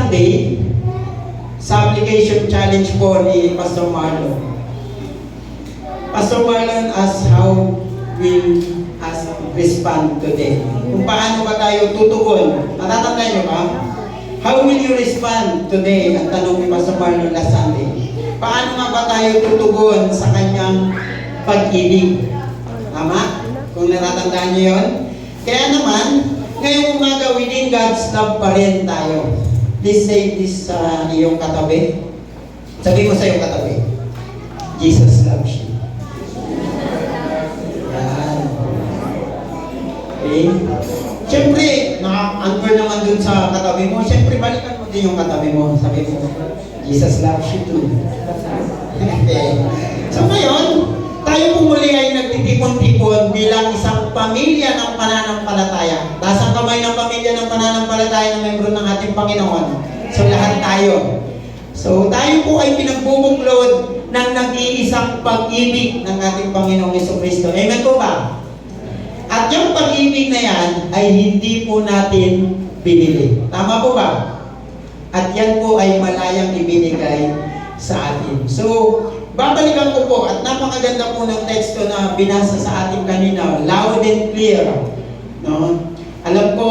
Sunday, sa application challenge po ni Pastor Marlon. Pastor Marlon asked how will us respond today. Kung paano ba tayo tutugon. Natatandaan niyo ba? How will you respond today? Ang tanong ni Pastor Marlon last Sunday. Paano nga ba tayo tutugon sa kanyang pag-ibig? Tama? Kung natatandaan niyo yun. Kaya naman, ngayong umaga within God's love pa rin tayo. Please say this sa iyong katabi. Sabi mo sa iyong katabi, Jesus loves you. Yan. Okay? Siyempre, naka-anchor naman dun sa katabi mo. Siyempre, balikan mo din yung katabi mo. Sabi mo, Jesus loves you too. Okay. So ngayon, tayo po muli ay nagtitipon-tipon bilang isang pamilya ng pananampalataya. Taas ang kamay ng pamilya ng pananampalataya na membro ng ating Panginoon. So lahat tayo. So tayo po ay pinagbubuklod ng nag-iisang pag-ibig ng ating Panginoong Jesucristo. Amen po ba? At yung pag-ibig na yan ay hindi po natin binili. Tama po ba? At yan po ay malayang ibinigay sa atin. So, babalikan ko po at napakaganda po ng teksto na binasa sa ating kanina, loud and clear. No? Alam ko,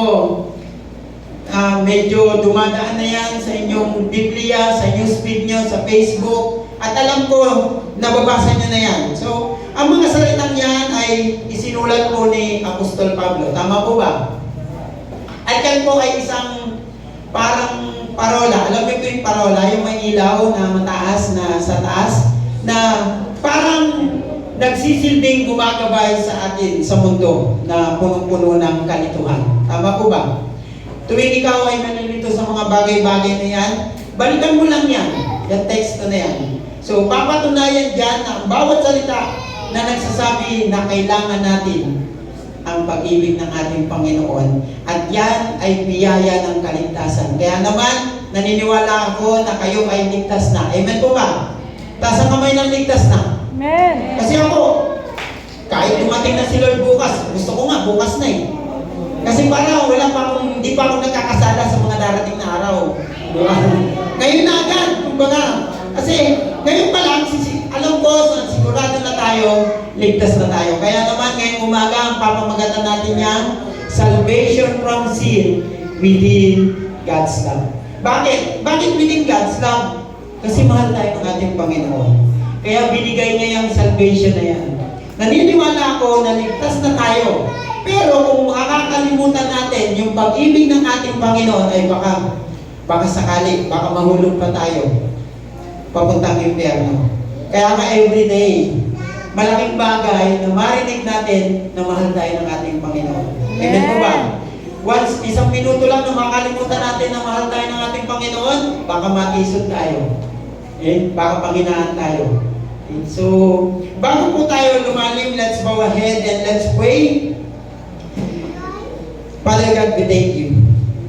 medyo dumadaan na yan sa inyong Biblia, sa newsfeed nyo, sa Facebook, at alam ko, nababasa nyo na yan. So, ang mga salitang yan ay isinulat po ni Apostol Pablo. Tama po ba? At yan po ay isang parang parola. Alam mo po yung parola, yung may ilaw na mataas na sa taas, na parang nagsisilbing gumagabay sa atin sa mundo na punong-puno ng kalituhan. Tama po ba? Tuwing ikaw ay nalilito sa mga bagay-bagay na yan, balikan mo lang yan, yung teksto na yan. So, papatunayan dyan na ang bawat salita na nagsasabi na kailangan natin ang pag-ibig ng ating Panginoon. At yan ay biyaya ng kaligtasan. Kaya naman, naniniwala ako na kayo ay ligtas na. Amen po ba? Taas ang kamay ng ligtas na. Amen. Kasi ako, kahit dumating na si Lord bukas, gusto ko nga, bukas na eh. Kasi parang wala pa akong, hindi pa ako nagkakasala sa mga darating na araw. Diba? Ngayon na agad, kumbaga. Kasi ngayon pa lang, alam ko, sigurado na tayo, ligtas na tayo. Kaya naman ngayong umaga, ang papamagatan natin yan, salvation from sin within God's love. Bakit? Bakit within God's love? Kasi mahal tayo ng ating Panginoon. Kaya binigay niya yung salvation na yan. Naniniwala ako na ligtas na tayo. Pero kung makakalimutan natin yung pag-ibig ng ating Panginoon, ay baka sakali, baka mahulog pa tayo papuntang impyerno. Kaya nga everyday, malaking bagay na marinig natin na mahal tayo ng ating Panginoon. Amen po ba? Once, isang minuto lang na makakalimutan natin na mahal tayo ng ating Panginoon, baka matisod tayo. Baka panghinaan tayo. So, bago po tayo lumalim, let's bow ahead and let's pray. Father God, we thank you.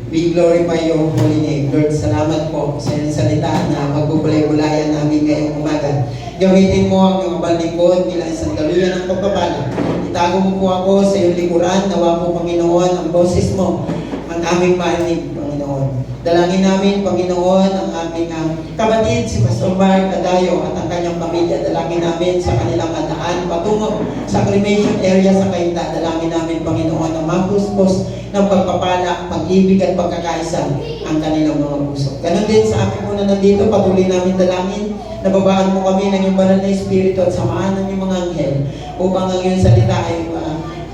We glorify your holy name. Lord, salamat po sa iyong salita na magbubulay-bulayan namin ngayong umaga. Gamitin mo ang iyong balingkod bilang isang daluyan ng pagpapala. Itago mo po ako sa iyong likuran. Nawa po, Panginoon, ang boses mo, ang aming marinig, Panginoon. Dalangin namin, Panginoon, ang aming kapatid, si Pastor Mark Adayo at ang kanyang pamilya. Dalangin namin sa kanilang daan patungo sa cremation area sa Cainta. Dalangin namin, Panginoon, na mapuspos ng pagpapala, pag-ibig at pagkakaisa ang kanilang mga puso. Ganon din sa amin muna nandito, patuloy namin dalangin, nababaan mo kami ng iyong banal na Espiritu at samaan ng iyong mga anghel upang ang iyong salita ay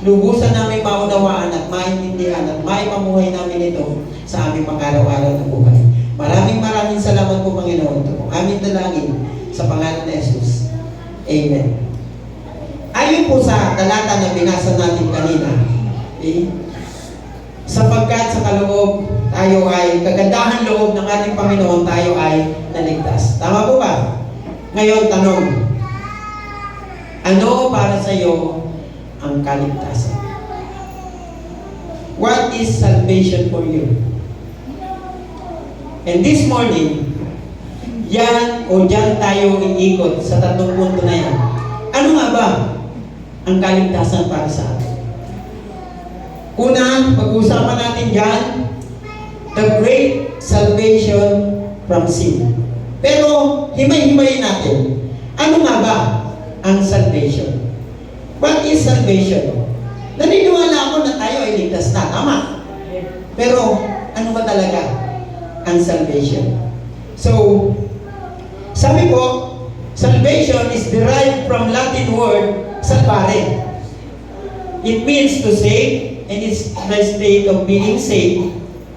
lubusan namin maunawaan at maintindihan at maipamuhay namin ito sa aming pang-araw-araw na buhay. Maraming salamat po, Panginoon. Ito po aming dalangin sa pangalan ni Jesus. Amen. Ayon po sa talata na binasa natin kanina, sapagkat sa kaloob tayo ay, kagandahan loob ng ating Panginoon, tayo ay naligtas. Tama po ba? Ngayon, tanong, ano para sa iyo ang kaligtasan? What is salvation for you? And this morning, yan o dyan tayo iikot sa tatlong punto na yan. Ano nga ba ang kaligtasan para sa atin? Una, pag-uusapan natin dyan, the great salvation from sin. Pero, himay-himayin natin. Ano nga ba ang salvation? What is salvation? Naniniwala ako na tayo ay ligtas na, tama? Pero, ano ba talaga ang salvation? So, sabi ko, salvation is derived from Latin word, salvare. It means to save, and it's the state of being saved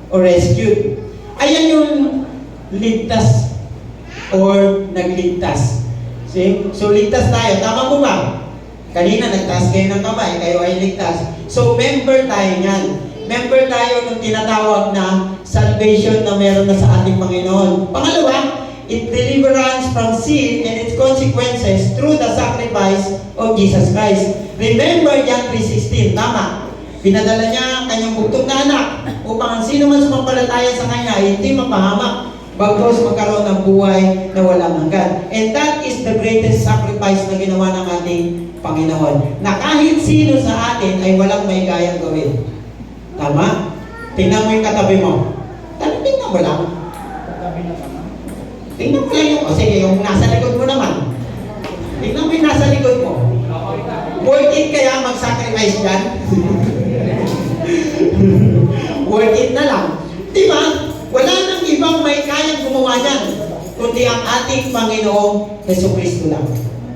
or rescued. Ayan yung ligtas or nagligtas. See? So, ligtas tayo. Tama po ba? Kanina, nagtaas kayo ng kamay, kayo ay ligtas. So, member tayo niyan. Member tayo ng tinatawag na salvation na meron na sa ating Panginoon. Pangalawa, it deliverance from sin and its consequences through the sacrifice of Jesus Christ. Remember John 3:16, tama? Pinadala niya ang kanyang bugtong na anak upang ang sino man sumampalataya sa kanya ay hindi mapahamak, bagkus magkaroon ng buhay na walang hanggan. And that is the greatest sacrifice na ginawa ng ating Panginoon. Na kahit sino sa atin ay walang may kayang gawin. Tama? Tingnan mo yung katabi mo. Tingnan mo lang. Tingnan mo lang yung, sige, yung nasa likod mo naman. Tingnan mo yung nasa likod mo. Worth it kaya mag-sacrifice dyan? Worth it na lang. Diba? Wala nang ibang may kayang gumawa dyan, kundi ang ating Panginoong Jesucristo lang.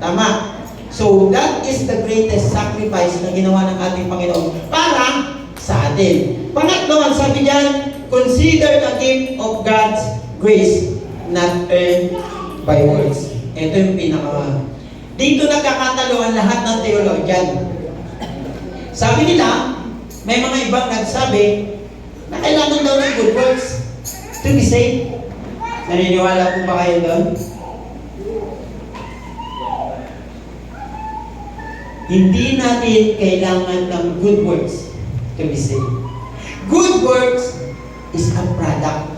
Tama? So, that is the greatest sacrifice na ginawa ng ating Panginoon para sa atin. Pangatlo, ang sabi dyan, consider the gift of God's grace, not earned by works. Ito yung pinaka... Dito nagkakatalo ang lahat ng theologian. Sabi nila, may mga ibang nagsabi na kailangan daw ng good works to be saved. Naniniwala po ba kayo doon? Hindi natin kailangan ng good works to be saved. Good works is a product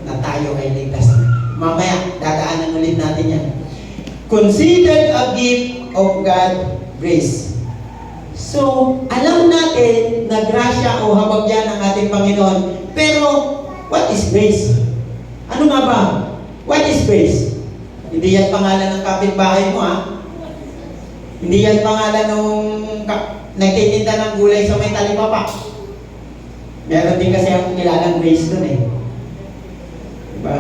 na tayo ay ligtas na. Mamaya, dadaanan ulit natin yan. Considered a gift of God grace. So, alam natin na grasya o habag yan ng ating Panginoon. Pero, what is grace? Ano nga ba? What is grace? Hindi yan pangalan ng kapitbahay mo, ha? Hindi yan pangalan ng nagtitinda ng gulay sa may talipapa. Meron din kasi akong kilalang grace doon eh. Diba?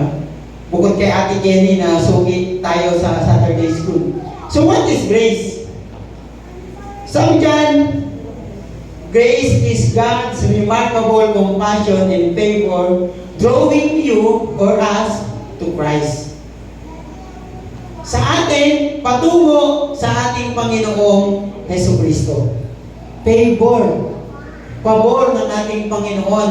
Bukod kay Ate Jenny na sugi tayo sa Saturday School. So what is grace? Sabi dyan, grace is God's remarkable compassion and favor drawing you or us to Christ. Sa atin, patungo sa ating Panginoong Jesucristo. Favor. Pabor ng ating Panginoon.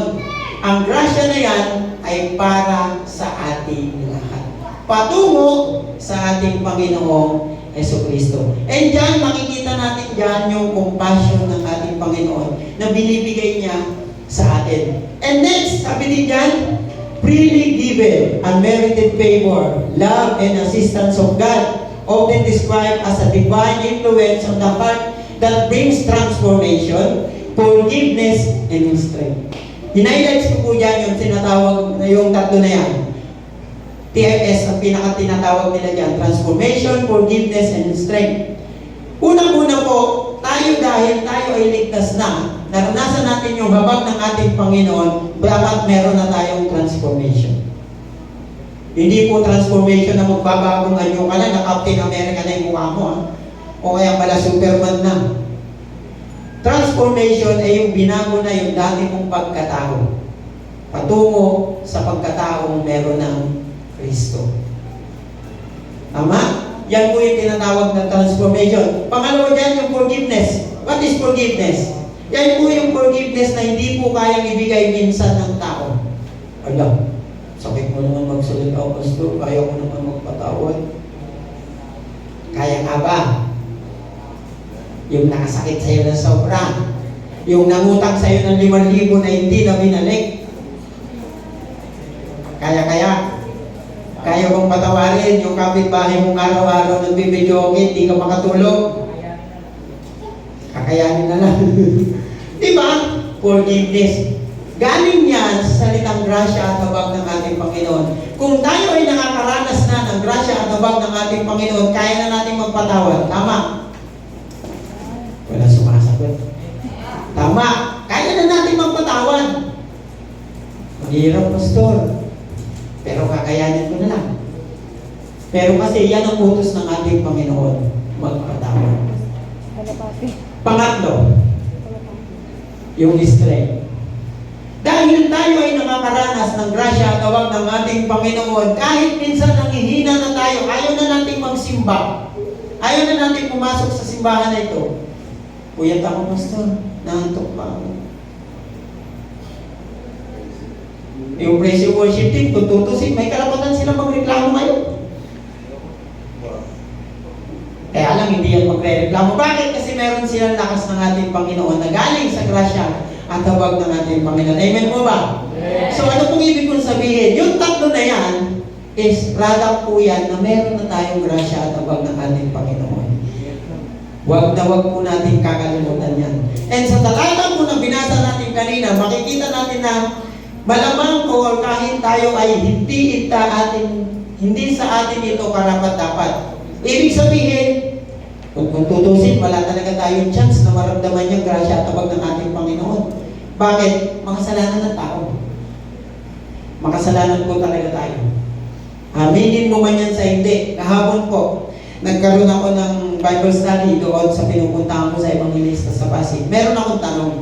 Ang grasya na yan ay para sa ating lahat. Patungo sa ating Panginoong Jesucristo. And dyan, makikita natin dyan yung compassion ng ating Panginoon na binibigay niya sa atin. And next, sabi din dyan, freely given, unmerited favor, love and assistance of God, often described as a divine influence on the heart that brings transformation, forgiveness, and strength. Hinighlights ko po dyan yung sinatawag na yung tatlo na yan. TFS ang pinaka-tinatawag nila dyan. Transformation, forgiveness, and strength. Unang-una po, tayo dahil tayo ay ligtas na, naranasan natin yung habag ng ating Panginoon, dapat meron na tayong transformation. Hindi po transformation na magbabagong anyo ka na Captain America na yung mukha mo, ha? O kaya pala Superman na. Transformation ay yung binago na yung dati mong pagkatao. Patungo sa pagkataong meron ng Kristo. Tama? Yan po yung tinatawag na transformation. Pangalawa dyan, yung forgiveness. What is forgiveness? Yan po yung forgiveness na hindi po kayang ibigay minsan ng tao. Alam, sakit mo naman magsalita o pastor, kaya ko naman magpatawad. Kaya nga ba? Yung nakasakit sa'yo na sobra. Yung nangutang sa'yo ng 5,000 na hindi na binalik. Kaya bang patawarin yung kapitbahay mong araw-araw nagbibidyoke, hindi ka makatulog? Kakayanin na lang. Diba? Forgiveness. Galing niya yan sa salitang grasya at habag ng ating Panginoon. Kung tayo ay nakakaranas na ng grasya at habag ng ating Panginoon, kaya na natin magpatawad. Tama? Wala sumasagot. Tama. Kaya na natin magpatawad. Mahirap, Pastor. Pero kakayanin ko na lang. Pero kasi yan ang utos ng ating Panginoon, magpatawad. Pangatlo, yung strength. Dahil tayo ay nakakaranas ng grasya at tawag ng ating Panginoon, kahit minsan nanghihina na tayo, ayaw na nating magsimba. Ayaw na nating pumasok sa simbahan na ito. Puyat ako, Pastor. Nahantok pa ako. Yung praise and worship team, tututusin, may karapatan sila magreklamo ngayon. Kaya lang, hindi yan magre-reklamo. Bakit? Kasi meron silang lakas ng ating Panginoon na galing sa grasya at tawag ng ating Panginoon. Amen po ba? Yes. So ano pong ibig kong sabihin? Yung tatlo na yan is product po yan na meron na tayong grasya at tawag ng ating Panginoon. Huwag po natin kakalimutan yan. And sa talata po na binasa natin kanina, makikita natin na malamang o kahit tayo ay hindi sa atin ito karapat-dapat. Ibig sabihin, kung tutusin, wala talaga tayong chance na maramdaman yung grasya at tabag ng ating Panginoon. Bakit? Makasalanan ng tao. Makasalanan po talaga tayo. Aminin mo man yan sa hindi. Kahapon po, nagkaroon ako ng Bible study doon sa pinupuntahan ko sa Evangelista sa Pasig. Meron akong tanong.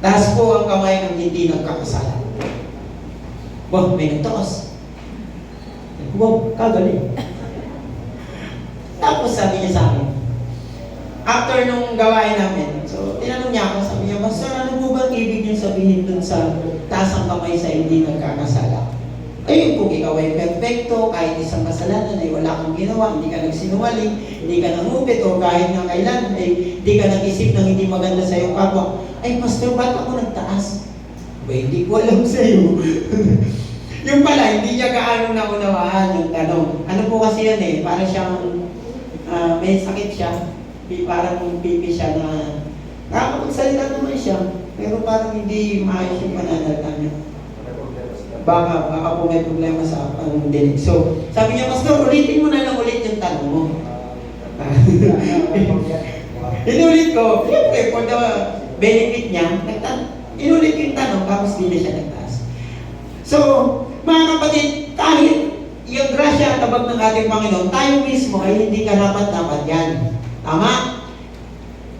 Taas po ang kamay ng hindi nagkakasala. Wow, may nagtaas. Wow, kagaling. Tapos sabi niya sa akin, after nung gawain namin, so tinanong niya ako, sabi niya, Pastor, ano mo ba ibig niyong sabihin dun sa taas ang kamay sa hindi nagkakasala? Ayun, kung ikaw ay perfecto, kahit isang kasalanan ay wala kang ginawa, hindi ka nagsinungaling, hindi ka nangupit, o kahit nga kailan, ay hindi ka nag-isip ng hindi maganda sa iyong kapwa, ay, Pastor, ba't ako nagtaas? Ba, hindi ko alam sa iyo. Yung pala, hindi niya gaano naunawaan yung tanong. Ano po kasi yan eh, para siyang may sakit siya, parang pipi siya na nakakapagsalita naman siya, pero parang hindi maayos yung pananalita niya. Baka po may problema sa pandinig. So, sabi niya, Pastor, ulitin mo na lang ulit yung tanong mo. Inulit ko, siyempre, for the benefit niya, inulit yung tanong, tapos hindi na siya nagtaas. So, mga kapatid, kahit yung grasya at tabag ng ating Panginoon, tayo mismo ay hindi karapat-dapat yan. Tama?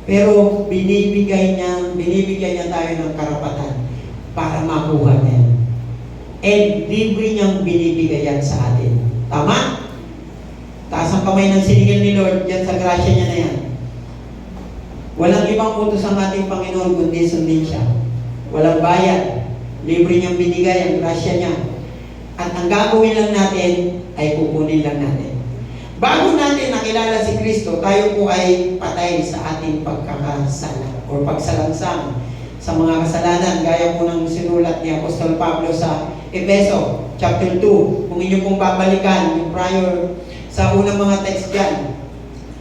Pero binibigay niya tayo ng karapatan para makuha niya. And libre niyang binibigay yan sa atin. Tama? Taas ang kamay ng siningil ni Lord yan sa grasya niya na yan. Walang ibang utos ang ating Panginoon kundi sundin siya. Walang bayad. Libre niyang binigay ang grasya niya. At ang gagawin lang natin ay kukunin lang natin. Bago natin nakilala si Kristo, tayo po ay patay sa ating pagkakasala o pagsalangsang sa mga kasalanan, gaya po ng sinulat ni Apostol Pablo sa Efeso, chapter 2. Kung inyo pong babalikan, yung prior sa unang mga text dyan,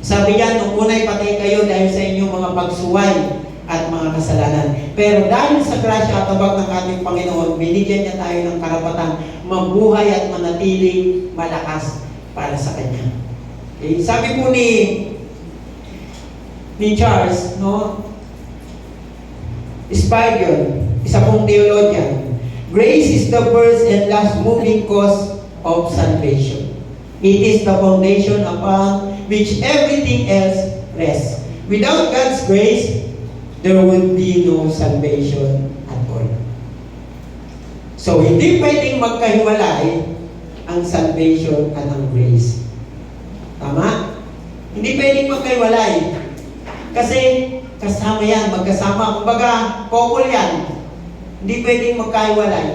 sabi yan, nung una'y patay kayo dahil sa inyong mga pagsuway at mga kasalanan. Pero dahil sa grasya at tabag ng ating Panginoon, binigyan niya tayo ng karapatan mabuhay at manatiling malakas para sa Kanya. Okay? Sabi po ni Charles, no? Spurgeon, isa pong theologian, grace is the first and last moving cause of salvation. It is the foundation upon which everything else rests. Without God's grace, there would be no salvation at all. So, hindi pwedeng magkahiwalay ang salvation at ang grace. Tama? Hindi pwedeng magkahiwalay. Kasi, kasama yan, magkasama. Kumbaga, couple yan. Hindi pwedeng magkahiwalay.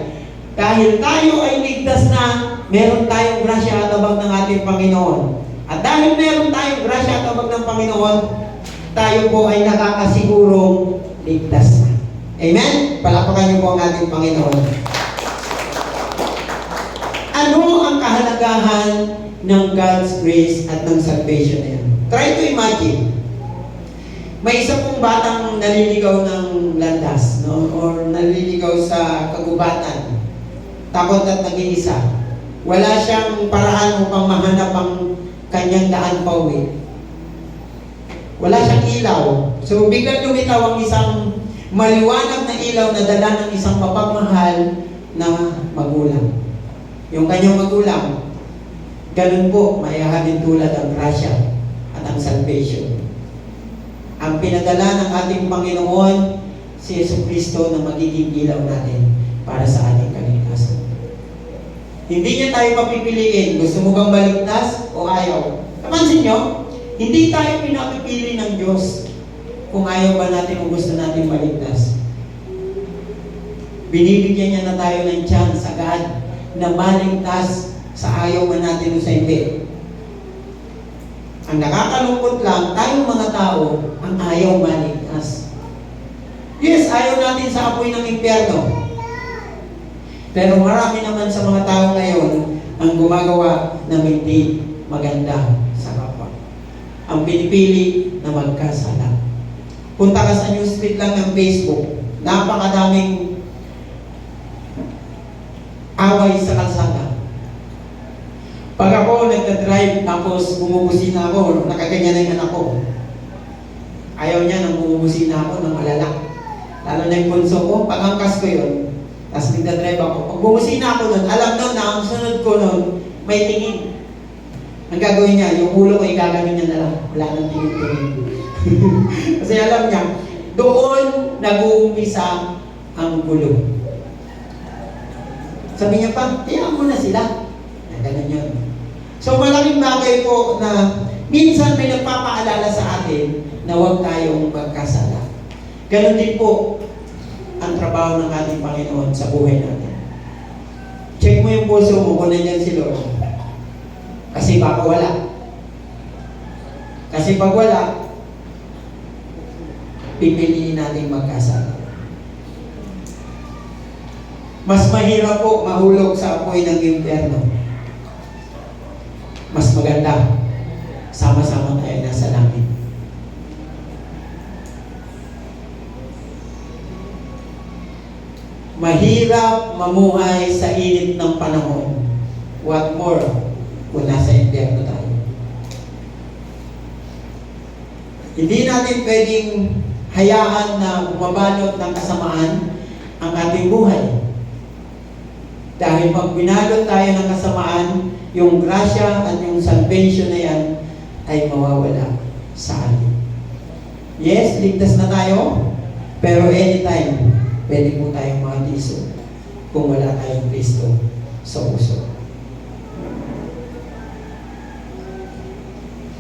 Dahil tayo ay ligtas na, meron tayong grasya at tabag ng ating Panginoon. At dahil meron tayong grasya at tabag ng Panginoon, tayo po ay nakakasigurong ligtas na. Amen? Palapakan niyo po ang ating Panginoon. Ano ang kahalagahan ng God's grace at ng salvation na yan? Try to imagine. May isa pong batang naliligaw ng landas, no? Or naliligaw sa kagubatan. Takot at nag-iisa. Wala siyang paraan upang mahanap ang kanyang daan pauwi. Wala siyang ilaw. So biglang lumitaw ang isang maliwanag na ilaw na dala ng isang mapagmahal na magulang. Yung kanyang magulang, ganun po, mayahanin tulad ang grasya at ang salvation. Ang pinadala ng ating Panginoon, si Jesucristo na magiging ilaw natin para sa ating kaligtasan. Hindi niya tayo papipiliin. Gusto mo bang maligtas o ayaw? Napansin nyo? Hindi tayo pinapipili ng Diyos kung ayaw ba natin o gusto natin maligtas. Binibigyan niya na tayo ng chance agad na maligtas sa ayaw man natin o sa hindi. Ang nakakalungkot lang, tayong mga tao, ang ayaw maligtas. Yes, ayaw natin sa apoy ng impyerno. Pero marami naman sa mga tao ngayon ang gumagawa ng hindi maganda sa kapwa. Ang pinipili na magkasala. Punta ka sa newsfeed lang ng Facebook, napakadaming away sa kalsada. Pag ako nagda-drive tapos bumubusina ako, nakaganyan na yung anak ko. Ayaw niya nang bumubusina ako ng alala. Lalo na yung bunso ko, pag-angkas ko yun, tapos nagda-drive ako. Pag bumusina ako nun, alam nun na ang sunod ko nun, may tingin. Ang gagawin niya, yung ulo ko igagamin niya na lang. Wala nang tingin-tingin. Kasi alam niya, doon nag-uumpisa ang gulo. Sabi niya pa, tiyaan mo na sila. Ganun yun. So malaking bagay po na minsan may nagpapaalala sa atin na huwag tayong magkasala. Ganun din po ang trabaho ng ating Panginoon sa buhay natin. Check mo yung puso mo kung nandiyan si Lord. Kasi baka wala. Kasi pag wala, pipiliin natin magkasala. Mas mahirap po mahulog sa apoy ng impyerno. Mas maganda, sama-sama tayo nasa langit. Mahirap mamuhay sa init ng panahon. What more kung nasa impyerno tayo? Hindi natin pwedeng hayaan na bumabalot ng kasamaan ang ating buhay. Dahil pag binalot tayo ng kasamaan, yung grasya at yung salvation na yan ay mawawala sa atin. Yes, ligtas na tayo, pero anytime, pwede po tayong makatiso kung wala tayong Kristo sa puso.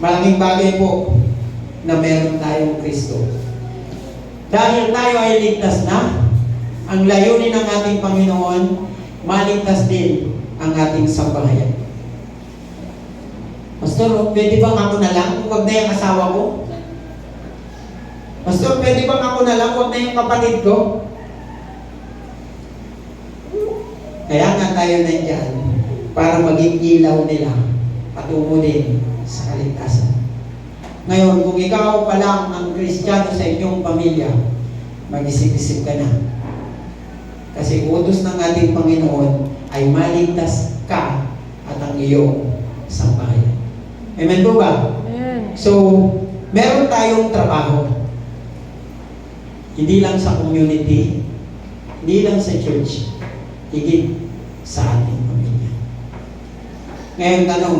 Malaking bagay po na meron tayong Kristo. Dahil tayo ay ligtas na, ang layunin ng ating Panginoon, maligtas din ang ating sambahayan. Pastor, pwede bang ako na lang? Huwag na yung asawa ko. Pastor, pwede bang ako na lang? Huwag na yung kapatid ko. Kaya nga tayo nandyan para maging ilaw nila patungo din sa kaligtasan. Ngayon, kung ikaw pa lang ang Kristiyano sa inyong pamilya, mag-isip-isip ka na. Kasi utos ng ating Panginoon ay maligtas ka at ang iyong sambahayan. Amen po ba? Amen. So, meron tayong trabaho. Hindi lang sa community, hindi lang sa church, higit sa ating pamilya. Ngayon tanong,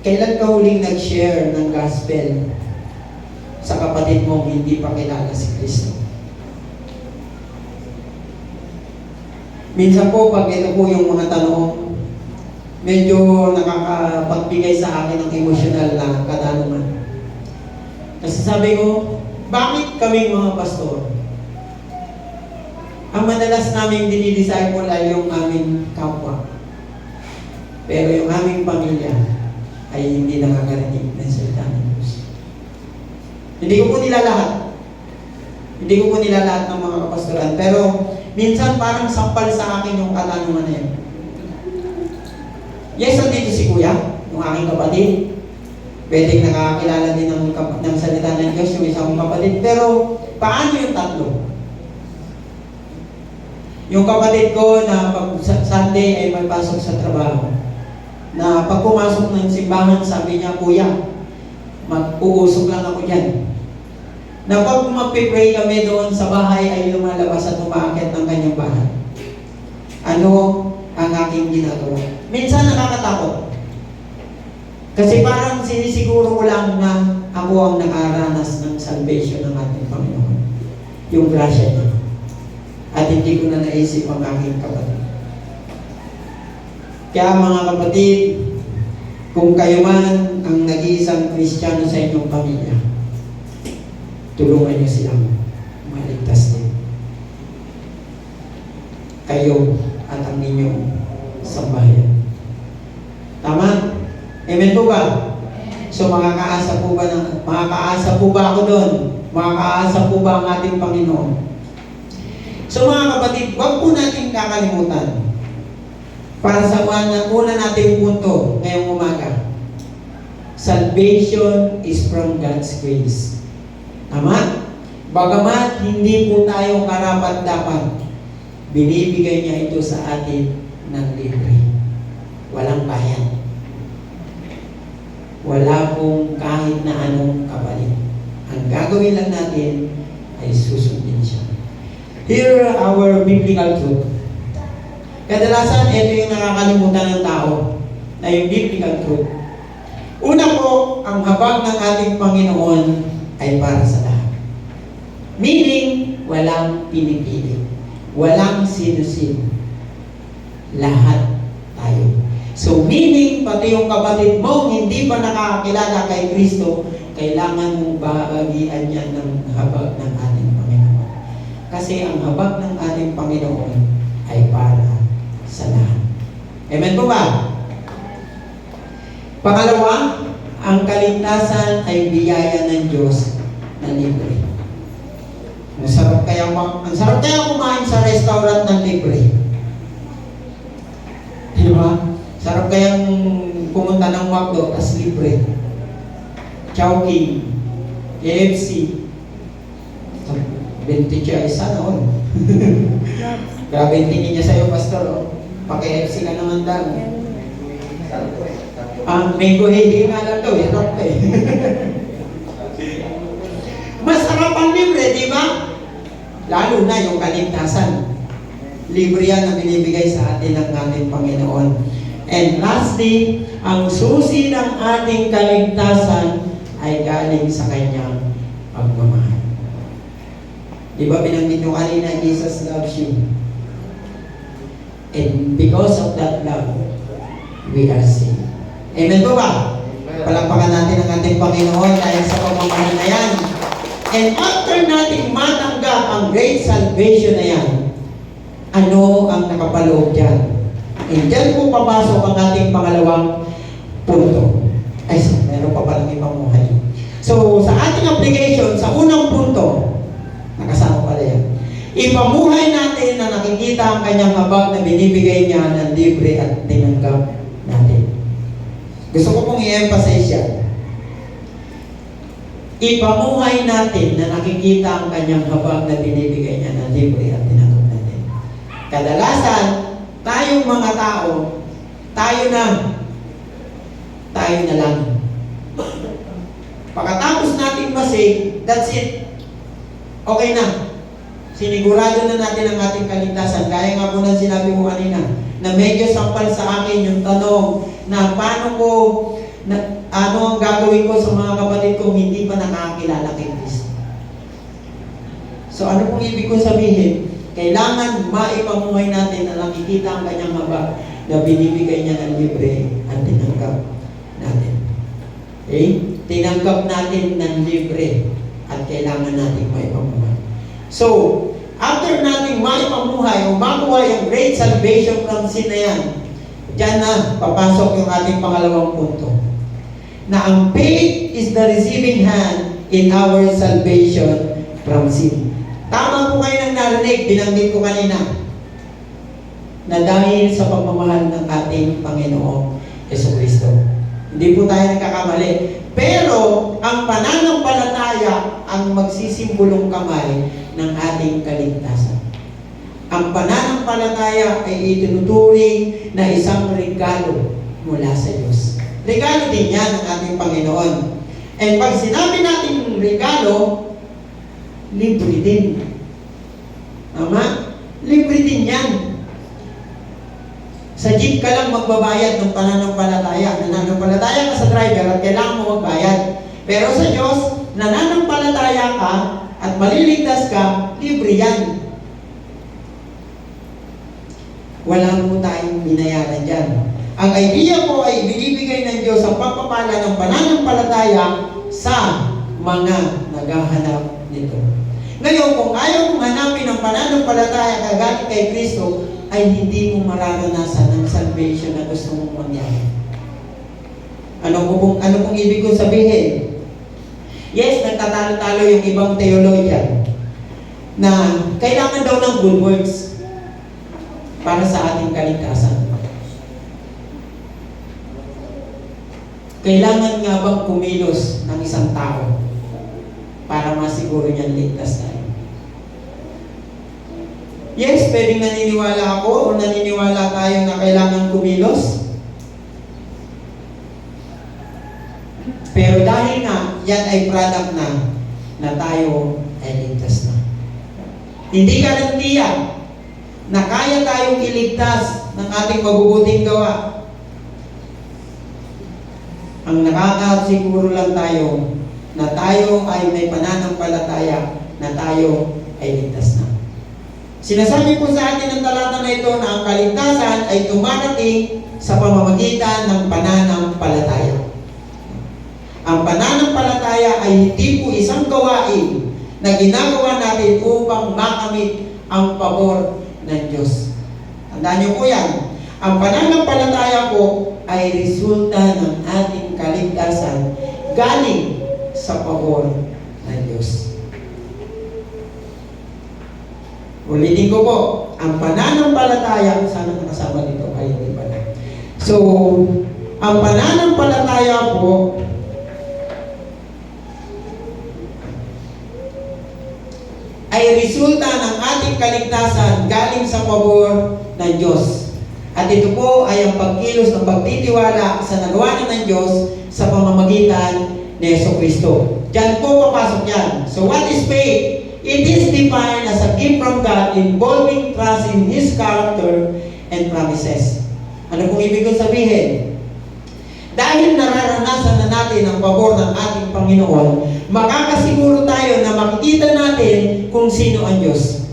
kailan ka huling nag-share ng gospel sa kapatid mong hindi pa kilala si Kristo? Minsan po, pag ito po yung mga tanong, medyo nakakapagbigay sa akin ng emosyonal na katanungan. Kasi sabi ko, bakit kaming mga pastor? Ang madalas namin dinidisciple ay yung aming kapwa. Pero yung aming pamilya ay hindi nakakarinig ng salita ng Diyos. Hindi ko po nilalahat. Hindi ko po nilalahat ng mga kapastoran. Pero minsan parang sampal sa akin yung katanungan na yun. Yes, nandito si Kuya, yung aking kapatid. Pwedeng nakakakilala din ng salita ng Diyos yung isang kapatid. Pero, paano yung tatlo? Yung kapatid ko na pag Sunday ay may pasok sa trabaho, na pag pumasok ng simbahan, sabi niya, Kuya, mag-uusok lang ako dyan. Na pag mag-pray kami doon sa bahay, ay lumalabas at umaakit ng kanyang bahay. Ano ang aking ginagawa? Minsan nakakatakot. Kasi parang sinisiguro ko lang na ako ang nakaranas ng salvation ng ating Panginoon. Yung grasya niya. At hindi ko na naisip ang aking kapatid. Kaya mga kapatid, kung kayo man ang nag-iisang Kristiyano sa inyong pamilya, tulungan niyo silang maligtas din. Kayo at ang inyong sambahayan. Tama? Amen po ba? So makakaasa po ba ako doon? Makakaasa po ba ang ating Panginoon? So mga kapatid, huwag po natin kakalimutan. Para sa una nating punto ngayong umaga. Salvation is from God's grace. Tama? Bagamat hindi po tayo karapat-dapat, binibigay niya ito sa atin ng libre. Walang bayad. Wala pong kahit na anong kapalit. Ang gagawin lang natin ay susundin siya. Here our biblical truth. Kadalasan, ito yung nakakalimutan ng tao na yung biblical truth. Una po, ang habag ng ating Panginoon ay para sa lahat. Meaning, walang pinipili. Walang sino-sino. Lahat tayo. So, meaning, pati yung kapatid mo, hindi pa nakakakilala kay Kristo, kailangan mong bahagian niya ng habag ng ating Panginoon. Kasi ang habag ng ating Panginoon ay para sa lahat. Amen po ba? Pangalawa, ang kaligtasan ay biyaya ng Diyos na libre. Ang sarap kaya kumain sa restaurant ng libre. Di ba? Sarap kayang pumunta ng McDo, tas libre. Chowking, KFC. 20 siya, sana all. Grabe yung tingin niya sa'yo, Pastor. Oh. Pa-KFC ka naman daw. Mango hindi nga lang daw. Hirap ka eh. Masarap ang libre, di ba? Lalo na yung kaligtasan. Libre yan na binibigay sa atin ng ating Panginoon. And lastly, ang susi ng ating kaligtasan ay galing sa kanyang pagmamahal. Di ba binanggit nyo kanina, Jesus loves you. And because of that love, we are saved. Amen po ba? Palakpakan natin ang ating Panginoon dahil sa pagmamahal na yan. And after natin matanggap ang great salvation na yan, ano ang nakapaloob dyan? And dyan po papasok ang ating pangalawang punto. Ay, meron pa palang ibang buhay. So, sa ating application, sa unang punto, nakasama pala yan. Ipamuhay natin na nakikita ang kanyang habag na binibigay niya ng libre at tinanggap natin. Gusto ko pong i-emphasize yan. Ipamuhay natin na nakikita ang kanyang habag na binibigay niya ng libre at tinanggap natin. Kadalasan, tayong mga tao, tayo na lang. Pagkatapos natin masig, that's it. Okay na. Sinigurado na natin ang ating kaligtasan. Kaya nga po na sinabi mo kanina, na medyo sampal sa akin yung tanong na paano ko, ano ang gagawin ko sa mga kapatid ko hindi pa nakakilala kay Kristo. So ano pong ibig ko sabihin? Kailangan maipamuhay natin na nakikita ang kanyang habag na binibigay niya ng libre at tinanggap natin. Okay? Tinanggap natin ng libre at kailangan natin maipamuhay. So, after natin maipamuhay o makuha yung great salvation from sin na yan, dyan na papasok yung ating pangalawang punto. Na ang faith is the receiving hand in our salvation from sin. Tama po kayo nang narinig, binanggit ko kanina, na dahil sa pagmamahal ng ating Panginoong Jesucristo. Hindi po tayo nagkakamali. Pero ang pananampalataya ang magsisimbolong kamay ng ating kaligtasan. Ang pananampalataya ay itinuturing na isang regalo mula sa Diyos. Regalo din yan ng ating Panginoon. And pag sinabi natin regalo, libre din. Tama? Libre din yan. Sa jeep ka lang magbabayad ng pananampalataya. Nananampalataya ka sa driver at kailangan mo magbayad. Pero sa Diyos, nananampalataya ka at maliligtas ka, libre yan. Wala mo tayong binayaran dyan. Ang idea po ay binibigay ng Diyos ang pagpapala ng pananampalataya sa mga naghahanap nito. Ngayon, kung ayaw mong hanapin ang pananampalataya kagaling kay Kristo, ay hindi mo mararanasan ang salvation na gusto mong mangyari. Ano pong ibig kong sabihin? Yes, nagtatalo-talo yung ibang theologian na kailangan daw ng good works para sa ating kaligtasan. Kailangan nga bang kumilos ng isang tao para masiguro niyan ligtas tayo? Yes, pwedeng naniniwala ako o naniniwala tayo na kailangan kumilos. Pero dahil nga, yan ay product na tayo ay ligtas na. Hindi garantiya na kaya tayong iligtas ng ating mabubuting gawa. Ang nakakasiguro lang tayo na tayo ay may pananampalataya na tayo ay ligtas na. Sinasabi po sa atin ng talata na ito na ang kaligtasan ay dumarating sa pamamagitan ng pananampalataya. Ang pananampalataya ay hindi po isang gawain na ginagawa natin upang makamit ang pabor ng Diyos. Tandaan niyo po yan. Ang pananampalataya po ay resulta ng ating kaligtasan galing sa pabor ng Diyos. Ulitin ko po, ang pananampalataya, sana nakasama dito kayo, di ba na? So, ang pananampalataya po ay resulta ng ating kaligtasan galing sa pabor ng Diyos. At ito po ay ang pagkilos ng pagtitiwala sa nagawa ng Diyos sa pamamagitan ni Jesucristo. Diyan po papasok yan. So what is faith? It is defined as a gift from God involving trust in His character and promises. Ano pong ibig kong sabihin? Dahil nararanasan na natin ang pabor ng ating Panginoon, makakasiguro tayo na makikita natin kung sino ang Diyos.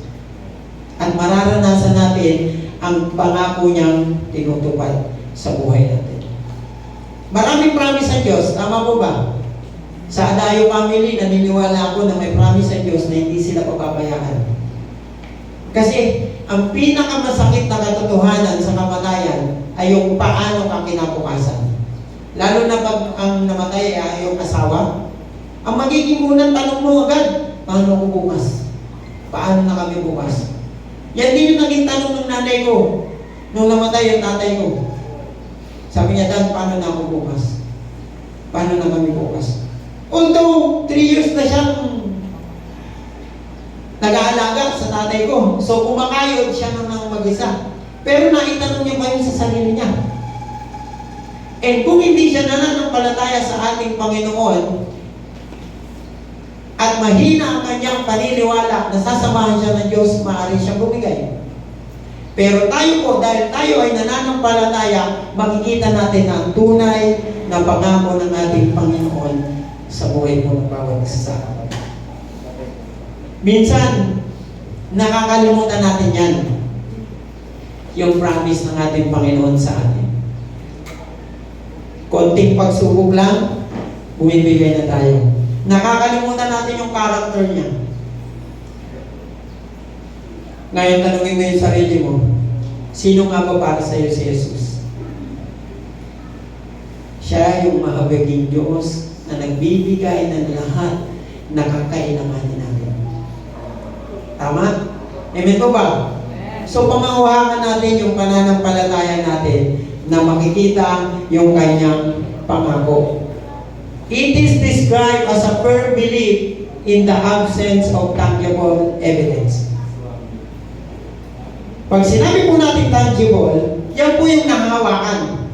At mararanasan natin ang pangako niyang tinutupad sa buhay natin. Maraming promise ang Diyos. Tama po ba? Sa Adayo family, naniniwala ako na may promise sa Diyos na hindi sila papabayaan. Kasi ang pinakamasakit na katotohanan sa kamatayan ay yung paano ka kinabukasan. Lalo na pag ang namatay ay yung asawa, ang magiging unang tanong mo agad, paano ko bukas? Paano na kami bukas? Yan din yung naging tanong ng nanay ko nung namatay yung tatay ko. Sabi niya, Dad, paano na ako bukas? Paano na kami bukas? Although 3 years na siyang nag-aalaga sa tatay ko. So kumakayod siya nang mag-isa. Pero naitanong niya pa yun sa sarili niya. And kung hindi siya nananampalataya sa ating Panginoon at mahina ang kanyang paniniwala na sasamahan siya ng Diyos, maaari siyang bumigay. Pero tayo po, dahil tayo ay nananampalataya, makikita natin na ang tunay na pangako ng ating Panginoon sa buhay mo ng bawat isa sa atin. Minsan, nakakalimutan natin yan. Yung promise ng ating Panginoon sa atin. Konting pagsubok lang, bumibigay na tayo. Nakakalimutan natin yung character niya. Ngayon, tanungin mo yung sarili mo, sino nga ba para sa iyo si Jesus? Siya yung mahabaging Diyos na nagbibigay ng lahat na kakailanganin natin. Tama? Amen po ba? So, pamahawakan natin yung pananampalataya natin na makikita yung kanyang pangako. It is described as a firm belief in the absence of tangible evidence. Pag sinabi po natin tangible, yan po yung nahahawakan.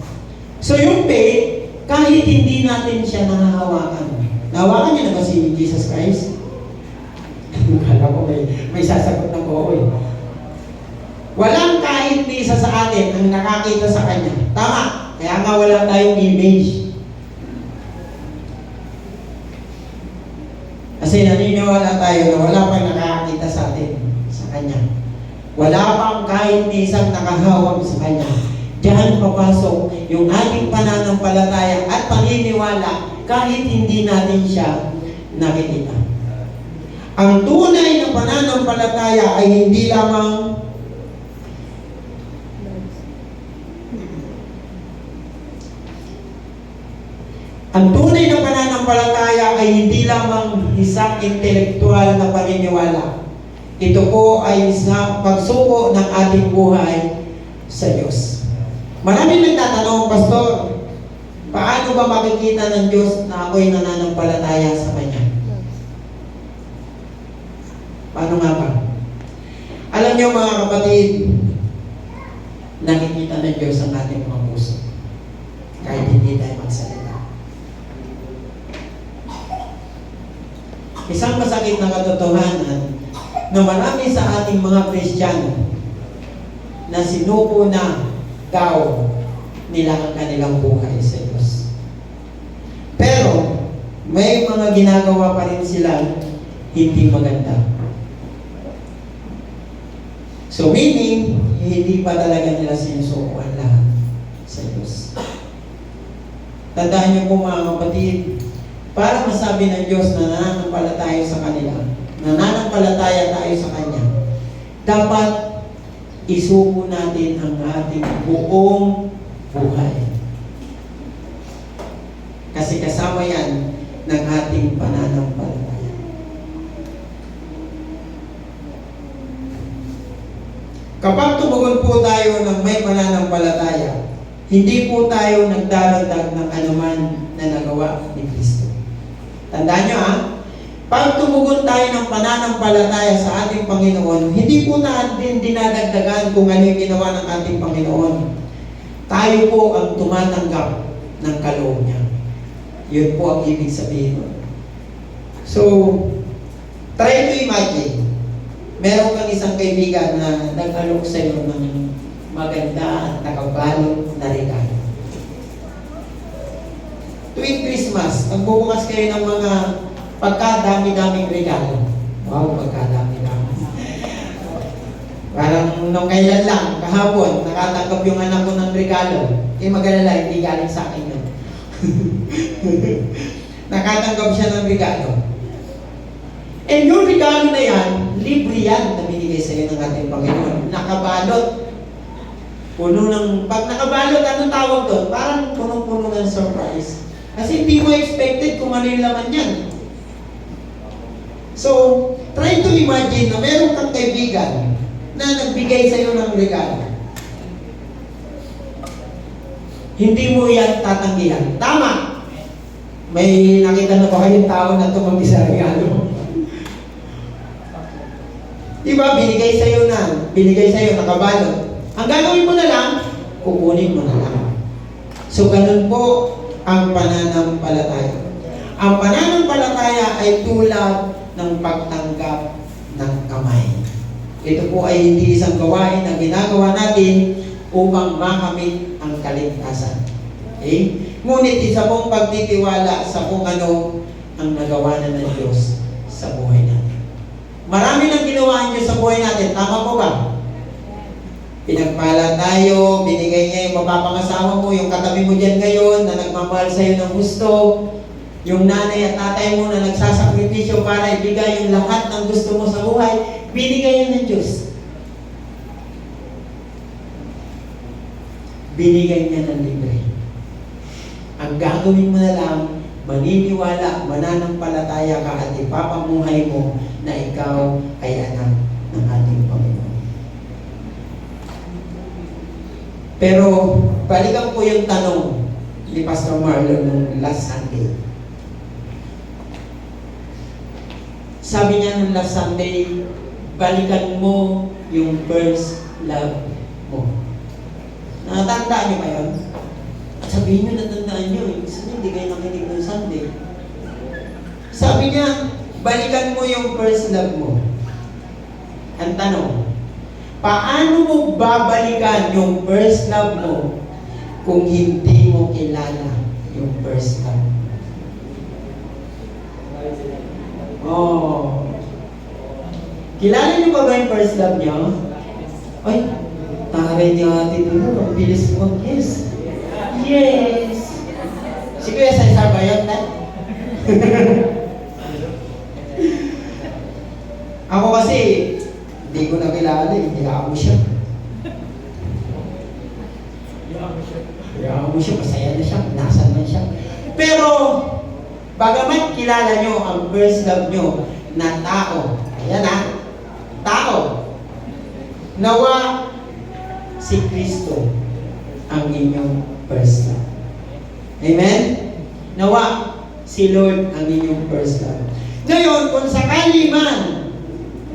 So yung faith, kahit hindi natin siya nahahawakan. Nahawakan niyo na ba si Jesus Christ? Kala ko may sasagot na po eh. Walang kahit ni isa sa atin ang nakakita sa Kanya. Tama, kaya nga wala tayong image. Kasi naniniwala tayo na wala pang nakakita sa atin, sa Kanya. Wala pang kahit ni isang nakahawak sa Kanya. Diyan papasok yung ating pananampalataya at paniniwala kahit hindi natin siya nakikita. Ang tunay na pananampalataya ay hindi lamang Ang tunay na pananampalataya ay hindi lamang isang intelektual na paniniwala. Ito po ay isang pagsuko ng ating buhay sa Diyos. Maraming nagtatanong, Pastor, paano ba makikita ng Diyos na ako'y nananampalataya sa Kanya? Paano nga ba? Alam niyo mga kapatid, nakikita ng Diyos ang ating mga puso. Kahit hindi tayo magsalita. Isang masakit na katotohanan na marami sa ating mga Kristiyano na sinuko na daw nila ang kanilang buhay sa Diyos. Pero, may mga ginagawa pa rin sila hindi maganda. So meaning, hindi pa talaga nila sinusuko ang lahat sa Diyos. Tandaan niyo po mga kapatid, para masabi ng Diyos na nananampalataya sa kanila, nananampalataya tayo sa Kanya, dapat isuko natin ang ating buong buhay. Kasi kasama yan ng ating pananampalataya. Kapag tumugon po tayo ng may pananampalataya, hindi po tayo nagdaragdag ng anuman na nagawa ni Kristo. Tandaan nyo pag tumugon tayo ng pananampalataya sa ating Panginoon, hindi po natin dinadagdagan kung ano yung ginawa ng ating Panginoon. Tayo po ang tumatanggap ng kaloob niya. Yun po ang ibig sabihin. So, try to imagine, meron kang isang kaibigan na nag-alok sa iyo ng maganda at nakabalot na regalo. Tuwing Christmas, nagbubukas kayo ng mga pagkadami-daming regalo. Wow, pagkadami-dami. Parang nung kailan lang, kahapon, nakatanggap yung anak ko ng regalo. Mag-alala, hindi galing sa akin yun. Nakatanggap siya ng regalo. And yung regalo na yan, libre yan na binigay sa iyo ng ating Panginoon. Nakabalot. Pag nakabalot, anong tawag doon? Parang punong-puno ng surprise. Kasi hindi mo expected kung ano yung laman yan. So, try to imagine na meron kang kaibigan na nagbigay sa iyo ng regalo. Hindi mo yan tatanggihan. Tama! May nakita na ba kayong tao na tumanggi sa regalo? Diba, binigay sa iyo, nakabalot. Ang gagawin mo na lang, kukunin mo na lang. So, ganun po ang pananampalataya. Ang pananampalataya ay tulad ng pagtanggap ng kamay. Ito po ay hindi isang gawain na ginagawa natin upang makamit ang kaligtasan. Okay? Ngunit isa pong pagtitiwala sa kung ano ang nagawa na ng Diyos sa buhay natin. Marami nang ginawa niyo sa buhay natin. Tama po ba? Pinagpala tayo, binigay niya yung mapapangasawa mo, yung katabi mo dyan ngayon na nagmamahal sa'yo ng gusto, yung nanay at tatay mo na nagsasakripisyo para ibigay yung lahat ng gusto mo sa buhay, binigay yan ng Diyos. Binigay niya ng libre. Ang gagawin mo na lang, maniniwala, mananampalataya ka at ipapamuhay mo na ikaw ay anak ng ating Panginoon. Pero, balikan po yung tanong ni Pastor Marlon nung last Sunday. Sabi niya nung last Sunday, balikan mo yung first love mo. Natandaan niyo ba yun? Sabihin niyo, natandaan niyo. Kasi hindi kayo nakinig ng Sunday. Sabi niya, balikan mo yung first love mo. Ang tanong, paano mo babalikan yung first love mo kung hindi mo kilala yung first love? Oh. Kilala niyo ba yung first love niyo? Ay, taray niya ate dito. Ang bilis mo. Yes. Yes. Si Kuya Cesar ba yun, tay? Ako kasi, hindi ko nakilala eh. Kailangan mo siya. Kailangan mo siya. Masaya na siya. Nasan na siya. Pero, bagamat kilala nyo ang first love nyo na tao, ayan ha, tao, nawa si Kristo ang inyong first love. Amen? Nawa si Lord ang inyong first love. Ngayon, kung sakali man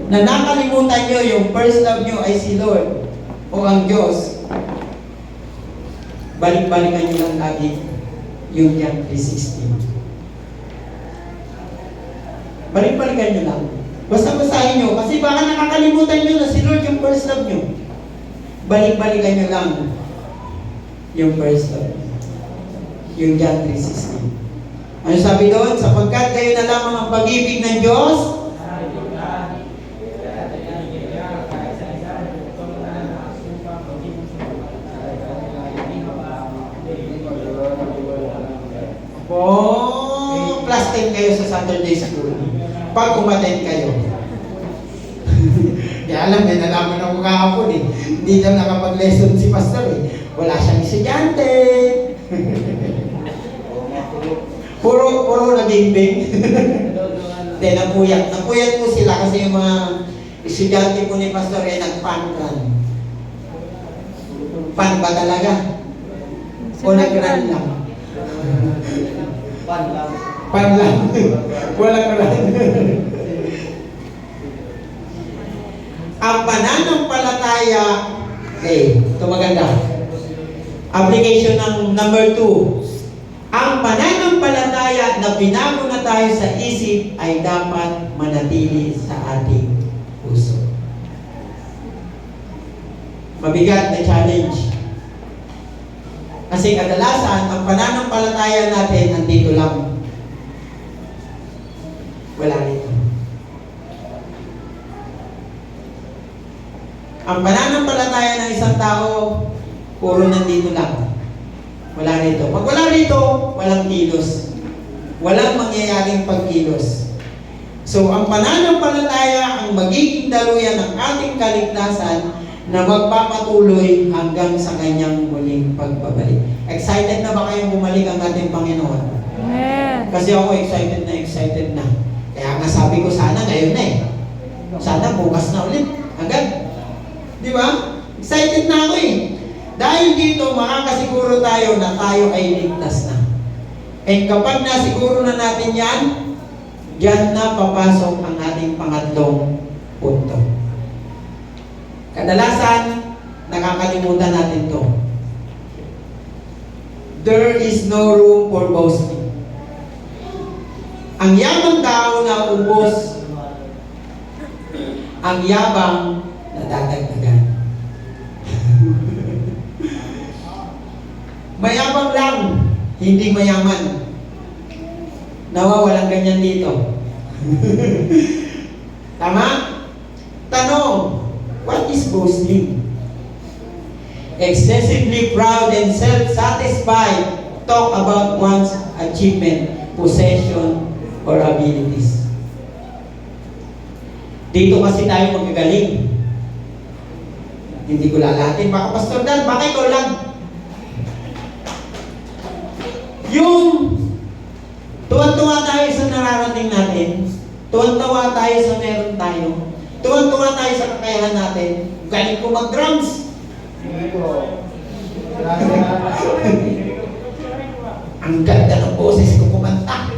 na nakalimutan nyo yung first love nyo ay si Lord o ang Diyos, balik-balikan nyo lang lagi yung John 3:16. Balik-balikan nyo lang. Basta-basahin nyo. Kasi baka nakakalimutan nyo na si Lord yung first love nyo. Balik-balikan nyo lang yung first love. Yung John 3:16. Ano sabi doon? Sapagkat kayo na lamang ang pag-ibig ng Diyos, plus 10 kayo sa Saturday school. Pag umattend kayo. Di alam, may nalaman ako kahapon eh. Hindi daw nakapag-lesson si pastor eh. Wala siyang estudyante. puro nag-imbing. Hindi, napuyat. Napuyat po sila kasi yung mga estudyante po ni pastor eh nag-fan run. Fan ba talaga? O nag-run lang? Fan lang. Fan lang. Walang run. Ang pananampalataya, ito maganda. Application ng number 2. Ang pananampalataya na binago na tayo sa isip ay dapat manatili sa ating puso. Mabigat na challenge. Kasi kadalasan, ang pananampalataya natin nandito lang. Wala rito. Ang pananampalataya ng isang tao, puro nandito lang. Wala rito. Pag wala rito, walang kilos. Walang mangyayaring pagkilos. So, ang pananampalataya ang magiging daluyan ng ating kaligtasan na magpapatuloy hanggang sa kanyang muling pagbabalik. Excited na ba kayong bumalik ang ating Panginoon? Amen. Kasi ako excited na. Kaya nga sabi ko, sana ngayon na eh. Sana bukas na ulit. Agad. Di ba? Excited na ako eh. Dahil dito, makakasiguro tayo na tayo ay ligtas na. And kapag nasiguro na natin yan, diyan na papasok ang ating pangatlong punto. Kadalasan, nakakalimutan natin to. There is no room for boasting. Ang yabang tao na ubos, ang yabang nadadagdagan. Mayabang lang, hindi mayaman. Nawa, walang ganyan dito. Tama? Tanong, what is boasting? Excessively proud and self-satisfied talk about one's achievement, possession, or abilities. Dito kasi tayo magagaling. Hindi ko lalatin. Baka Pastor Dan, baka ikaw lang. Yung tuwan-tuwa tayo sa nararating natin, tuwan-tuwa tayo sa meron tayo, tuwan-tuwa tayo sa kakayahan natin, galing ko mag-drums. Ang ganda ng boses ko kumanta.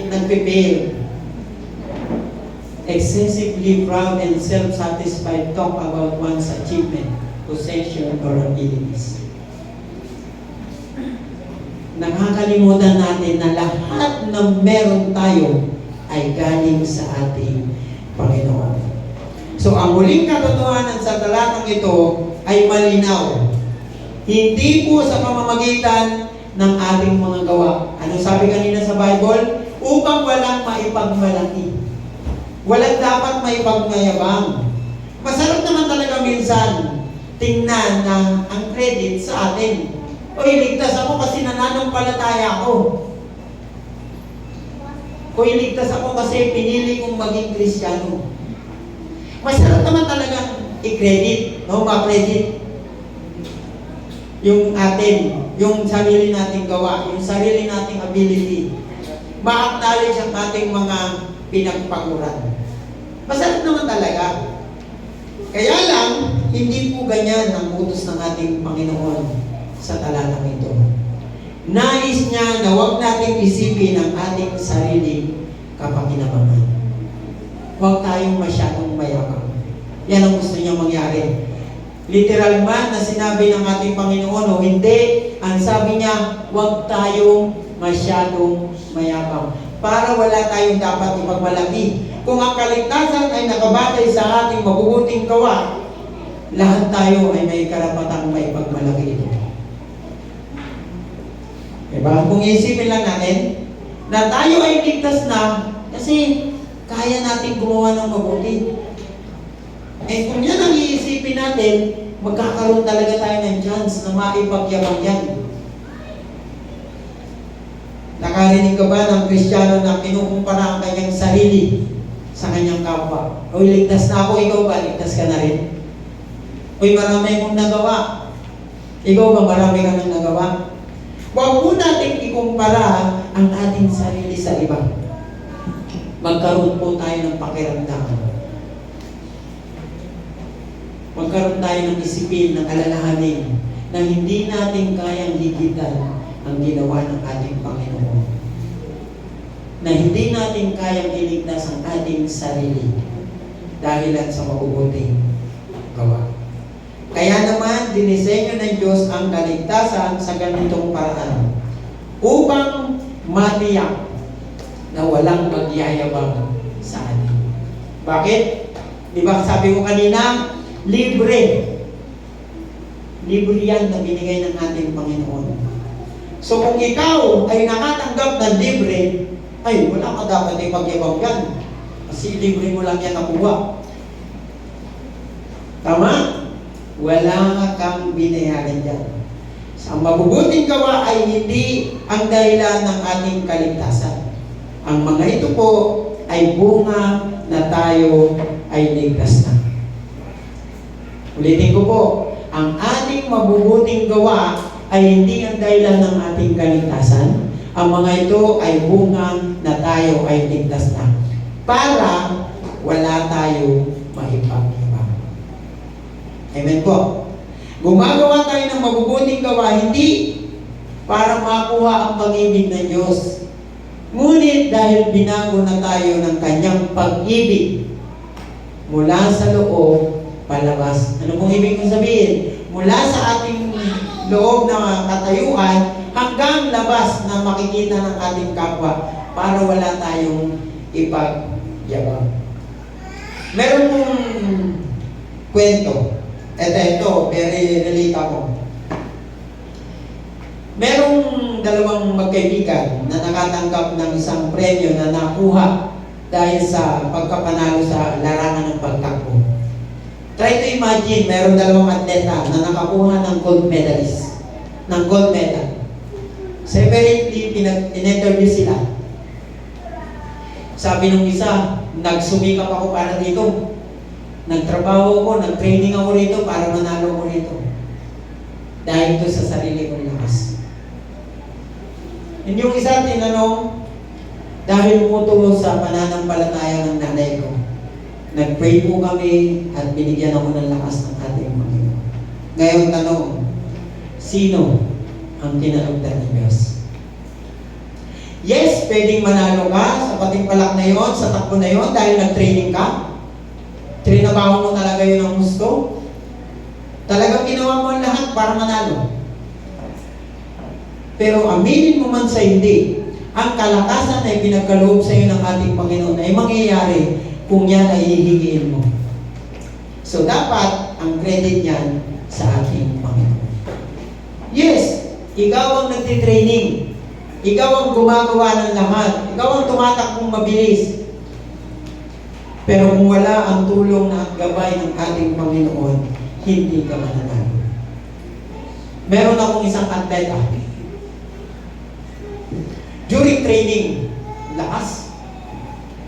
nagpe-fail. Excessively proud and self-satisfied talk about one's achievement, possession, or abilities. Nakakalimutan natin na lahat ng meron tayo ay galing sa ating Panginoon. So, ang huling katotohanan sa talatang ito ay malinaw. Hindi po sa pamamagitan ng ating mga gawa. Ano sabi kanina sa Bible? Upang walang maipagmalaki. Walang dapat maipagmayabang. Masarap naman talaga minsan tingnan na ang credit sa atin. O iligtas ako kasi nananampalataya ako. O iligtas ako kasi pinili kong maging Kristiyano. Masarap naman talaga i-credit, no? Ma-credit yung atin, yung sarili nating gawa, yung sarili nating ability. Ma-acknowledge ang ating mga pinagpaguran. Masarap naman talaga. Kaya lang, hindi po ganyan ang utos ng ating Panginoon sa talatang ito. Nais niya na huwag nating isipin ang ating sarili kapakinabangan. Huwag tayong masyadong mayabang. Yan ang gusto niya mangyari. Literal man na sinabi ng ating Panginoon o hindi, ang sabi niya, huwag tayong masyadong mayabang. Para wala tayong dapat ipagmalaki. Kung ang kaligtasan ay nakabatay sa ating mabubuting gawa, lahat tayo ay may karapatang maipagmalaki ito. Diba? Kung isipin lang natin, na tayo ay ligtas na kasi kaya natin gumawa ng mabuti. Eh kung yan ang iisipin natin, magkakaroon talaga tayo ng chance na maipagyabang yan. Nakarinig ka ba ng Kristiyano na kinukumpara ang kanyang sarili sa kanyang kapwa? Uy, ligtas na ako, ikaw ba? Ligtas ka na rin? Uy, marami akong nagawa. Ikaw ba marami ka nang nagawa? Huwag po natin ikumpara ang ating sarili sa iba. Magkaroon po tayo ng pakiramdam. Magkaroon tayo ng isipin, ng alalahanin, na hindi natin kayang higitan ang ginawa ng ating Panginoon. Na hindi natin kayang iligtas ang ating sarili dahilan sa mabubuting gawa. Kaya naman, dinisenyo ng Diyos ang kaligtasan sa ganitong paraan upang matiyak na walang magyayabang sa atin. Bakit? Di ba sabi ko kanina, libre. Libre yan na binigay ng ating Panginoon. So kung ikaw ay nakatanggap ng libre, ay wala ka dapat ipagyabang yan. Kasi libre mo lang yan nakuha. Tama? Wala kang binayaran dyan. Ang mabubuting gawa ay hindi ang dahilan ng ating kaligtasan. Ang mga ito po ay bunga na tayo ay ligtas na. Ulitin ko po, ang ating mabubuting gawa ay hindi ang dahilan ng ating kaligtasan. Ang mga ito ay bunga na tayo ay ligtas na. Para wala tayo maipagyabang. Amen po. Gumagawa tayo ng mabubuting gawa, hindi para makuha ang pag-ibig ng Diyos. Ngunit dahil binago na tayo ng kanyang pag-ibig mula sa loob palabas. Ano pong ibig kong sabihin? Mula sa ating loob na katayuan hanggang labas na makikita ng ating kapwa para wala tayong ipagyabang. Meron pong kwento. Ito, very relatable. Merong dalawang magkaibigan na nakatanggap ng isang premyo na nakuha dahil sa pagkapanalo sa larangan ng pagtakbo. Try to imagine, meron dalawang atleta na nakakuha ng gold medalist, ng gold medal. Separately, in-interview sila. Sabi nung isa, nagsumikap ako para dito. Nagtrabaho ko, nag-training ako rito para manalo ko rito. Dahil ito sa sarili kong lakas. And yung isa tinanong, dahil po ito sa pananampalataya ng nanay ko, nag-pray po kami at binigyan ako ng lakas ng ating Panginoon. Ngayong tanong, sino ang kinalugdan ng Diyos? Yes, pwedeng manalo ka sa patimpalak na yon, sa takbo na yon, dahil nag-training ka. Trinabaho mo talaga yun ang gusto. Talagang ginawa mo ang lahat para manalo. Pero aminin mo man sa hindi, ang kalakasan na ipinagkaloob sa iyo ng ating Panginoon ay mangyayari kung yan ay hihingiin mo. So dapat ang credit yan sa ating Panginoon. Yes, ikaw ang nagtitraining. Ikaw ang gumagawa ng lahat. Ikaw ang tumatakbong mabilis. Pero kung wala ang tulong at gabay ng ating Panginoon, hindi ka mananalo. Meron akong isang atleta. During training, lakas.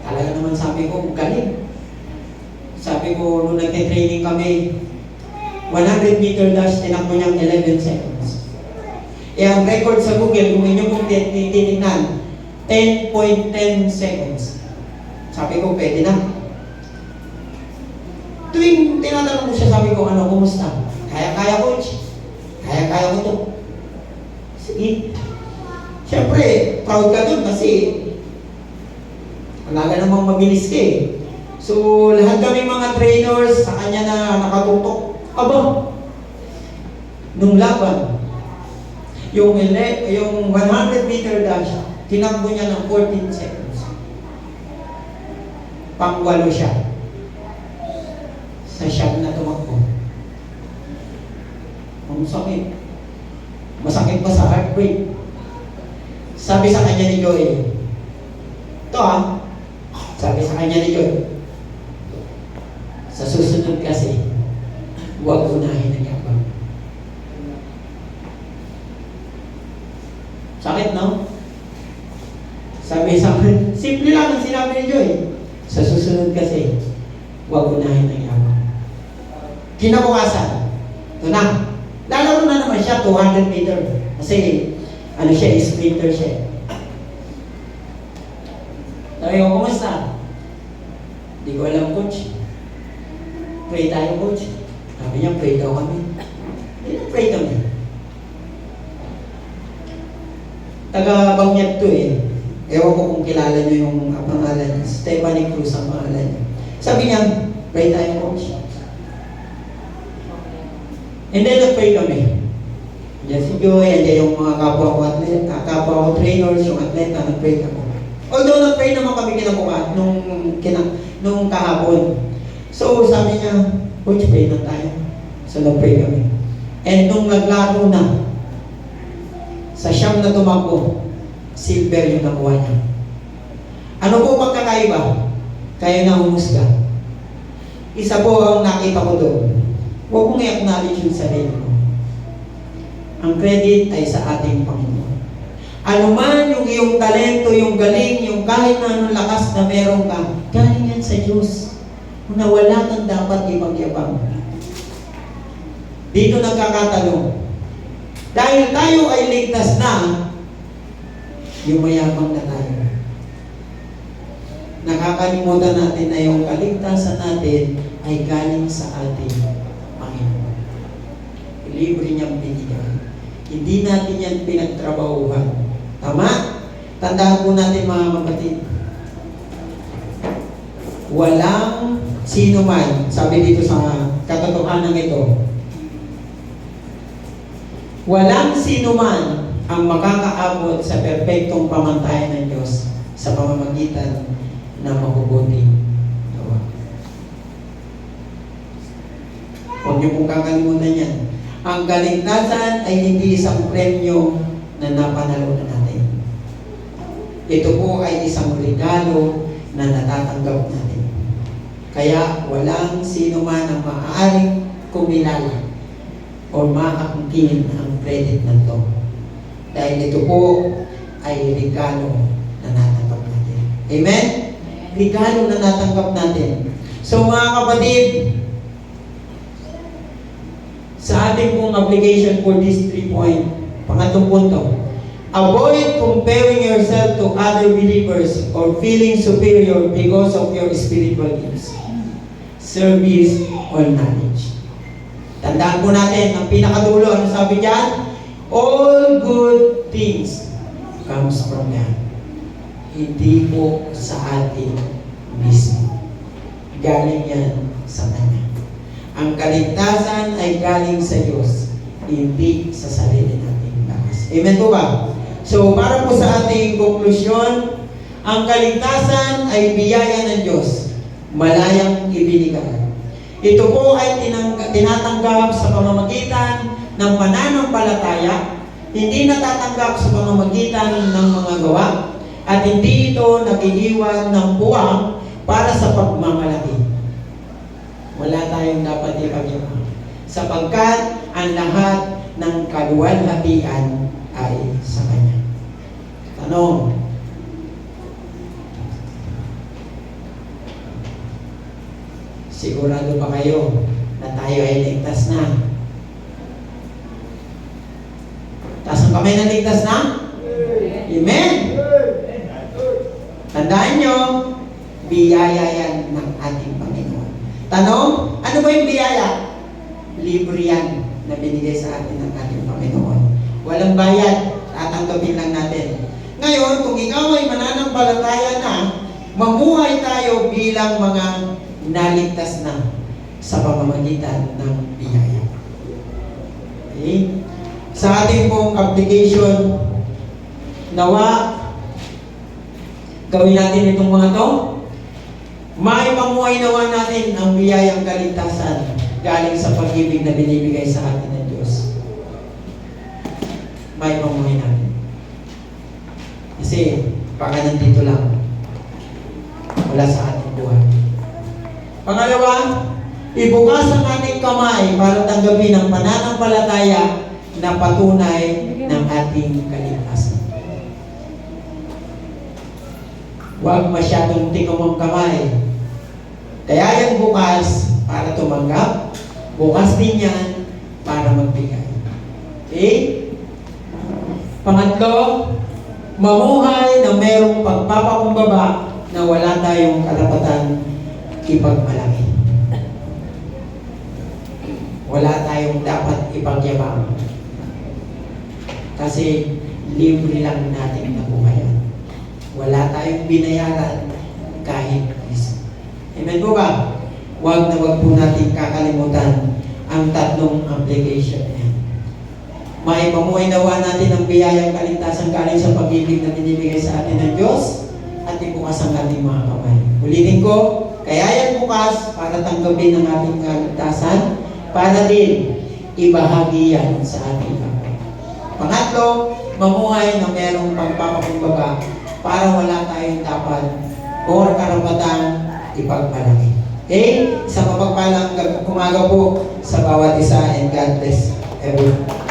Talaga naman sabi ko, galing. Sabi ko, nung nagte-training kami, 100 meter dash, tinakbo niyang 11 seconds. Ang record sa Google, kung inyo pong titignan, 10.10 seconds. Sabi ko, pwede na. Tuwing tinatanong ko siya, sabi ko, kumusta? Kaya coach. Kaya ko to. Sige. Siyempre, proud ka dun kasi wala ka namang mabilis ka eh. So, lahat kami mga trainers sa kanya na nakatutok. Aba, nung laban, yung 100 meter dash, tinakbo niya ng 14 seconds. Pang-walo siya. Sa siyam na tumakbo. Ang sakit. Masakit pa sa heartbreak. Sabi sa kanya ni Joy, sabi sa kanya ni Joy, sa susunod kasi, huwag unahin ang yabang. Sakit, no? Sabi sa akin, simple lang ang sinabi ni Joy. Sa susunod kasi, huwag unahin ang yabang. Kinabukasan, ito na. Lalaro na naman siya, 200 meter. Kasi, sprinter siya. Sabi ko, kumusta? Hindi ko alam, coach. Pray tayo, coach. Sabi niya, pray daw kami. Hindi na pray kami. Taga-Bangyag to eh. Ewan ko kung kilala niyo yung pangalan niya. Stephanie Cruz ang pangalan niya. Sabi niya, pray tayo, coach. And then nag-pray kami. Yan si Joy, yan yung mga kapwa ko atleta, kapwa ko trainers, yung atleta, nag-pray kami. Although nag-pray naman kami kinabukasan nung kahapon. So sabi niya, coach, pray na tayo. So nag-pray kami. And nung naglaro na, sa siyam na tumakbo, silver yung nakuha niya. Ano po pagkakaiba? Kayo na humusga. Isa po ang nakita ko doon. Huwag mong i-acknowledge yung sarili mo. Ang credit ay sa ating Panginoon. Ano man yung iyong talento, yung galing, yung kahit na anong lakas na meron ka, galing yan sa Diyos. Kung wala kang dapat ipagyabang. Dito nagkakatanong. Dahil tayo ay ligtas na, yung mayabang na tayo. Nakakalimutan natin na yung kaligtasan natin ay galing sa ating Panginoon. Libre niyang binigay. Hindi natin yan pinagtrabahuhan. Tama? Tandaan po natin mga kapatid. Walang sino man, sabi dito sa katotohanan ito, walang sino man ang makakaabot sa perpektong pamantayan ng Diyos sa pamamagitan ng mabubuting gawa. Huwag niyo pong kakalimutan yan. Ang kaligtasan ay hindi isang premyo na napanalunan natin. Ito po ay isang regalo na natatanggap natin. Kaya walang sino man ang maaaring kumilala o maangkin ang credit na ito. Dahil ito po ay regalo na natanggap natin. Amen? Regalo na natanggap natin. So mga kapatid, sa ating pong application for this 3 point, pangatlong punto, avoid comparing yourself to other believers or feeling superior because of your spiritual gifts, service, or knowledge. Tandaan po natin, ang pinakadulo, ano sabi dyan? All good things comes from God. hindi po sa atin mismo. Galing yan sa Kanya. Ang kaligtasan ay galing sa Diyos, hindi sa sarili nating lakas. Amen po ba? So, para po sa ating konklusyon, ang kaligtasan ay biyaya ng Diyos, malayang ibinigay. Ito po ay tinatanggap sa pamamagitan ng pananampalataya, hindi natatanggap sa pamamagitan ng mga gawa, at hindi ito nag-iiwan ng buwang para sa pagmamalaki. Wala tayong dapat ipag-iwan, sapagkat ang lahat ng kaluwalhatian ay sa Kanya. Tanong, sigurado ba kayo na tayo ay ligtas na? Taas ang kamay na ligtas na? Amen! Tandaan nyo, biyaya yan ng ating Panginoon. Tanong, ano ba yung biyaya? Libre yan na binigay sa atin ng ating Panginoon. Walang bayad, tatanggapin lang natin. Ngayon, kung ikaw ay mananampalataya na, mamuhay tayo bilang mga naligtas na sa pamamagitan ng biyaya. Okay? Sa ating pong application, nawa, gawin natin itong mga to. Maipamuhay nawa natin ang biyayang kaligtasan galing sa pag-ibig na binibigay sa atin ng Diyos. Maipamuhay natin. Kasi, baka nandito lang. Wala sa ating buhay. Pangalawa, ibukas ang ating kamay para tanggapin ang pananampalataya na patunay ng ating kaligtasan. Huwag masyadong tingom ang kamay. Kaya yan bukas para tumanggap, bukas din yan para magbigay. Okay? Pangatlo, mamuhay na mayroong pagpapakumbaba na wala tayong karapatan ipagmalaki. Wala tayong dapat ipagyabang. Kasi libre lang natin nabuhayan. Wala tayong binayaran kahit piso. Amen po ba? Huwag na huwag po natin kakalimutan ang tatlong application niya. Maipamuhay nawa natin ang biyayang kaligtasan galing sa pag-ibig na binibigay sa atin ng Diyos at ibukas ang ating mga kamay. Ulitin ko, kaya yan bukas para tanggapin ang ating kaligtasan para din ibahagi yan sa ating kapwa. Pangatlo, mamuhay na merong pagpapakumbaba para wala tayong dapat or karapatang ipagmalaki. Okay? Sa mapagpalang umaga po sa bawat isa, and God bless everyone.